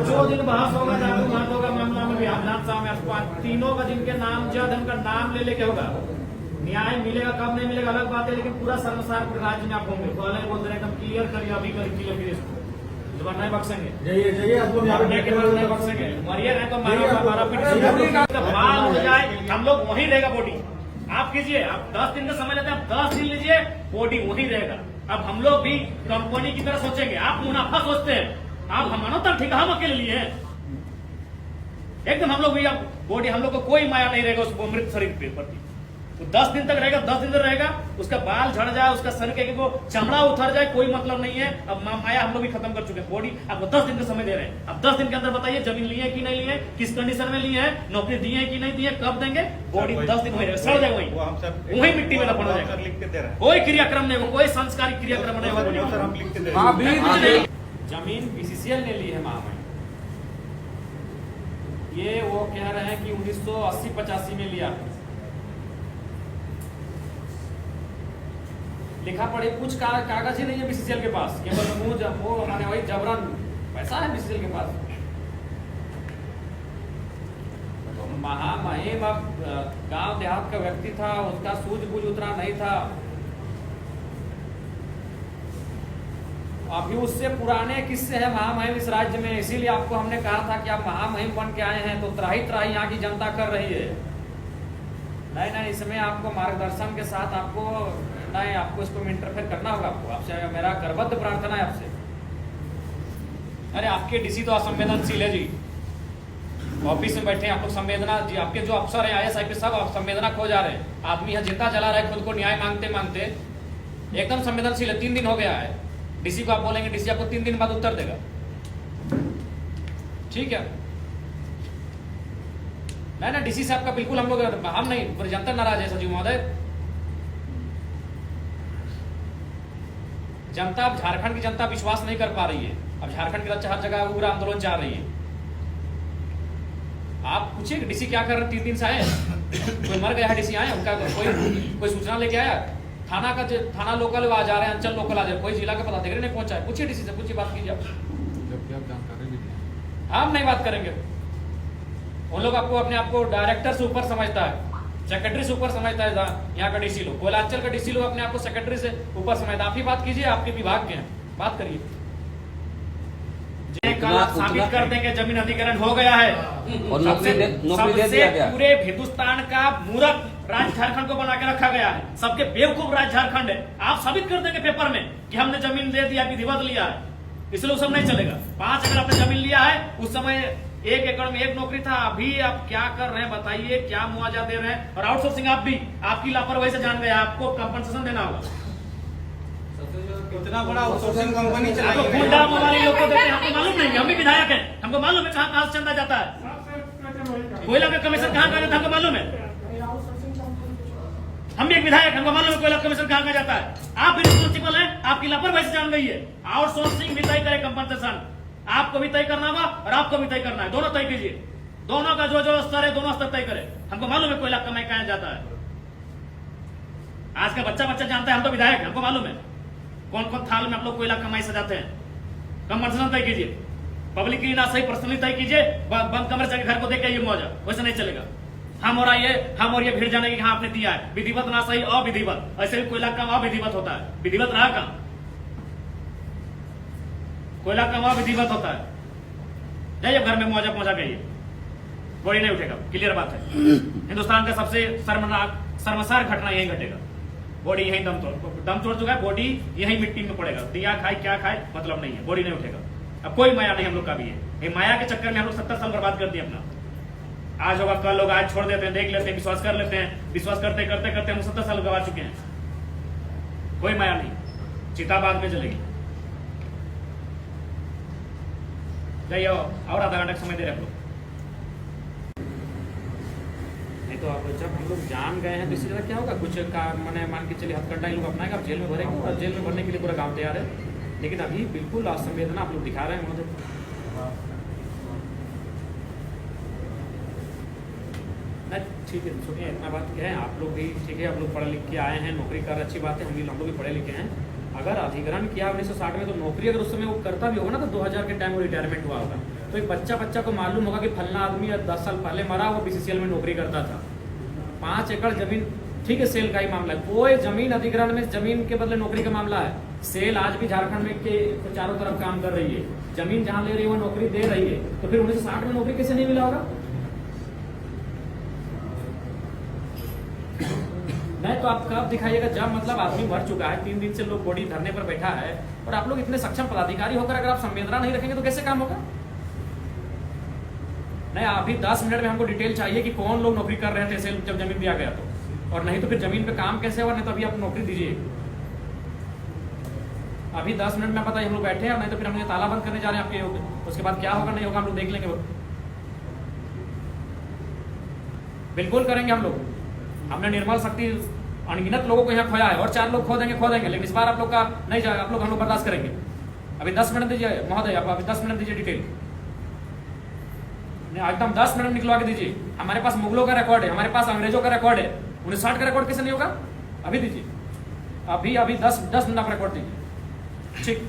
जो दिन बहस होगा जादू महतो का मामला में भी विधानसभा में तीनों का जिनके नाम जद उनका नाम ले लेके होगा, न्याय मिलेगा कब नहीं मिलेगा अलग बात है, लेकिन पूरा शर्मसार राज्य में आप होंगे। तो अलग बोल रहे एकदम क्लियर करिए, अभी क्लियर इसको जुबान नहीं बख्शेंगे, जाइए आपको नहीं बख्शेंगे, मरिए नहीं तो मारा पीट बाल हो जाए, हम लोग वहीं रहेगा बॉडी। आप कीजिए, आप 10 दिन का समय लेते हैं, आप 10 दिन लीजिए, बॉडी वहीं रहेगा। अब हम लोग भी कंपनी की तरह सोचेंगे, आप मुनाफा सोचते हैं, आप हमारा तो ठीक हम अकेले लिए हैं एकदम। हम लोग भी अब बॉडी, हम लोग को कोई माया नहीं रहेगा उस मृत शरीर के प्रति। तो 10 दिन तक रहेगा, 10 दिन तक रहेगा, उसका बाल झड़ जाए, उसका शरीर के वो चमड़ा उतर जाए, कोई मतलब नहीं है। अब माया हम लोग भी खत्म कर चुके हैं। बॉडी आपको 10 दिन का समय दे रहे हैं, अब 10 दिन के अंदर बताइए जमीन लिए है कि नहीं लिए, किस कंडीशन में लिए हैं, नौकरी दिए है कि नहीं दिए, कब देंगे। बॉडी 10 दिन वही सड़ जाएगा, वही मिट्टी में दफन हो जाएगा, लिख के दे रहे हैं, कोई क्रियाक्रम नहीं होगा, कोई संस्कारिक क्रियाक्रम नहीं होगा। सर हम लिख के दे रहे हैं। जमीन बीसीसीएल ने ली है महामहिम, ये वो कह रहे हैं कि 1980-85 में लिया, लिखा पढ़ी कुछ कागज ही नहीं है बीसीसीएल के पास, केवल वो माने वही जबरन पैसा है बीसीसीएल के पास। तो महामहिम अब गांव देहात का व्यक्ति था, उसका सूझबूझ उतना नहीं था, अभी उससे पुराने किस्से हैं महामहिम इस राज्य में। इसीलिए आपको हमने कहा था कि आप महामहिम बन के आए हैं तो त्राही त्राही यहाँ की जनता कर रही है। नहीं, इसमें आपको मार्गदर्शन के साथ आपको इसको इंटरफेयर करना होगा। आपसे मेरा करबद्ध प्रार्थना है आपसे। अरे आपके डीसी तो असंवेदनशील है जी, ऑफिस में बैठे आप लोग संवेदना जी, आपके जो अफसर है IAS IPS सब संवेदना खो जा रहे हैं। आदमी यहाँ जिंदा जला रहा है खुद को न्याय मांगते मांगते, एकदम संवेदनशील है। 3 दिन हो गया है, डीसी को आप बोलेंगे, डीसी आपको 3 दिन बाद उत्तर देगा, ठीक है। नहीं डीसी से आपका बिल्कुल हम नहीं, जनता नाराज है सचिव महोदय। जनता, अब झारखंड की जनता विश्वास नहीं कर पा रही है। अब झारखंड की हर जगह उग्र आंदोलन चाह रही है। आप पूछिए डीसी क्या कर रहे, 3 दिन से आए, कोई मर गया है डीसी आए, उनका कोई सूचना लेके आया, थाना लोकल आ जा रहे हैं, अंचल लोकल आ जा रहे हैं, कोई जिला का पदाधिकारी नहीं पहुंचा है। पूछिए डीसी से, पूछिए, बात कीजिए आप। हम नहीं बात करेंगे, उन लोग आपको अपने आप को डायरेक्टर से ऊपर समझता है, सेक्रेटरी से ऊपर समझता है। यहाँ का डीसी लोग, कोयलांचल का डीसी लोग अपने आप को सेक्रेटरी से ऊपर समझता है। आप ही बात कीजिए, आपके विभाग के हैं, बात करिए। कल आप साबित कर देंगे जमीन अधिग्रहण हो गया है और सबसे पूरे हिंदुस्तान का मूर्ख राज्य झारखंड को बना के रखा गया है, सबके बेवकूफ राज्य झारखंड है। आप साबित कर देंगे पेपर में कि हमने जमीन दे दिया, विधिवत लिया है, इसलिए सब नहीं चलेगा। 5 एकड़ आपने जमीन लिया है, उस समय 1 एकड़ में 1 नौकरी था, अभी आप क्या कर रहे हैं बताइए, क्या मुआवजा दे रहे हैं। और आउटसोर्सिंग आप भी, आपकी लापरवाही से जान गए, आपको कंपनसेशन देना होगा। इतना बड़ा आउटसोर्सिंग कंपनी चलाई है, गुंडा वाले लोग को देते हैं, हमको मालूम नहीं, हम भी विधायक हैं, हमको मालूम है कहाँ से चंदा जाता है, कोयला का कमीशन कहाँ जाता है हमको मालूम है। हम भी एक विधायक, हमको मालूम है कोयला कमीशन कहाँ जाता है। आप भी रिस्पॉन्सिबल हैं, आपकी लापरवाही से जान गई है। आउटसोर्सिंग भी तय करे, कंपनसेशन आपको भी तय करना होगा और आपको भी तय करना है, दोनों तय कीजिए। दोनों का जो स्तर है, दोनों स्तर तय करे। हमको मालूम है कोयला कमाई कहाँ जाता है, आज का बच्चा जानता है, हम तो विधायक, हमको मालूम है कौन कौन थाल में आप लोग कोयला कमाई सजाते हैं। कंपनसेशन तय कीजिए, पब्लिक की ना सही पर्सनली तय कीजिए, बंद कमरे से घर को देख के ये मौजा, वैसे नहीं चलेगा। हम और ये भीड़ जाने की हाँ आपने दिया है, विधिवत ना सही अविधिवत, ऐसे भी कोयला काम अविधिवत होता है, विधिवत रहा काम, कोयला काम अविधिवत होता है। जाइए घर में मौजा पहुंचा गई, बॉडी नहीं उठेगा, क्लियर बात है। हिंदुस्तान का सबसे शर्मसार घटना यही घटेगा, बॉडी यही दम तोड़ चुका है, बॉडी यही मिट्टी में पड़ेगा, दिया खाए क्या खाए मतलब नहीं है, बॉडी नहीं उठेगा। अब कोई माया नहीं हम लोग का भी है, ये माया के चक्कर में हम लोग 70 साल बर्बाद कर दिए अपना। आज होगा कल होगा, आज छोड़ देते हैं, देख लेते हैं, विश्वास कर लेते हैं, विश्वास करते करते करते हम 70 साल गवा चुके हैं। कोई माया नहीं, चिता बाद में जलेगी। जाइए और आधा घंटा समय दे रहे हम लोग, नहीं तो अब जब हम लोग जान गए हैं तो इसी तरह क्या होगा, कुछ का मैंने मान के चलिए हथकंडा लोग अपनाएंगे, आप जेल में भरेंगे और जेल में भरने के लिए पूरा गांव तैयार है। लेकिन अभी बिल्कुल असंवेदना आप लोग दिखा रहे हैं महोदय। ठीक है, सुनिए, इतना बात क्या है, आप लोग भी ठीक है, आप लोग पढ़े लिख के आए हैं, नौकरी कर, अच्छी बात है, हम लोग भी पढ़े लिखे हैं। अगर अधिग्रहण किया 1960 में, तो नौकरी अगर उस समय वो करता भी होगा ना, तो 2000 के टाइम वो रिटायरमेंट हुआ होगा। तो एक बच्चा को मालूम होगा कि फलना आदमी 10 साल पहले मरा, वो बीसीसीएल में नौकरी करता था। 5 एकड़ जमीन, ठीक है, सेल का ही मामला है, कोई जमीन अधिग्रहण में जमीन के बदले नौकरी का मामला है। सेल आज भी झारखंड में के चारों तरफ काम कर रही है, जमीन जहां ले रही है वो नौकरी दे रही है, तो फिर 1960 में नौकरी कैसे नहीं मिला होगा? नहीं तो आप कब दिखाइएगा जब मतलब आदमी मर चुका है, 3 दिन से लोग बॉडी धरने पर बैठा है, और आप लोग इतने सक्षम पदाधिकारी होकर अगर आप संवेदना नहीं रखेंगे तो कैसे काम होगा? नहीं, अभी 10 मिनट में हमको डिटेल चाहिए कि कौन लोग नौकरी कर रहे थे सेल जब जमीन दिया गया तो, और नहीं तो फिर जमीन पे काम कैसे हुआ? नहीं तो अभी आप नौकरी दीजिए। अभी 10 मिनट में पता है हम लोग बैठे हैं, और नहीं तो फिर हम ये ताला बंद करने जा रहे हैं आपके, उसके बाद क्या होगा नहीं होगा हम लोग देख लेंगे। बिल्कुल करेंगे हम लोग। हमने निर्मल शक्ति अनगिनत लोगों को यहाँ खोया है, और 4 लोग खो देंगे, लेकिन इस बार आप लोग का नहीं जाएगा, आप लोग हम लोग बर्दाश्त करेंगे। अभी 10 मिनट दीजिए महोदय, आप अभी 10 मिनट दीजिए डिटेल, एकदम 10 मिनट निकलवा के दीजिए। हमारे पास मुगलों का रिकॉर्ड है, हमारे पास अंग्रेजों का रिकॉर्ड है, 1960 का रिकॉर्ड कैसे नहीं होगा? अभी दीजिए, अभी 10 मिनट आप रिकॉर्ड दीजिए। ठीक।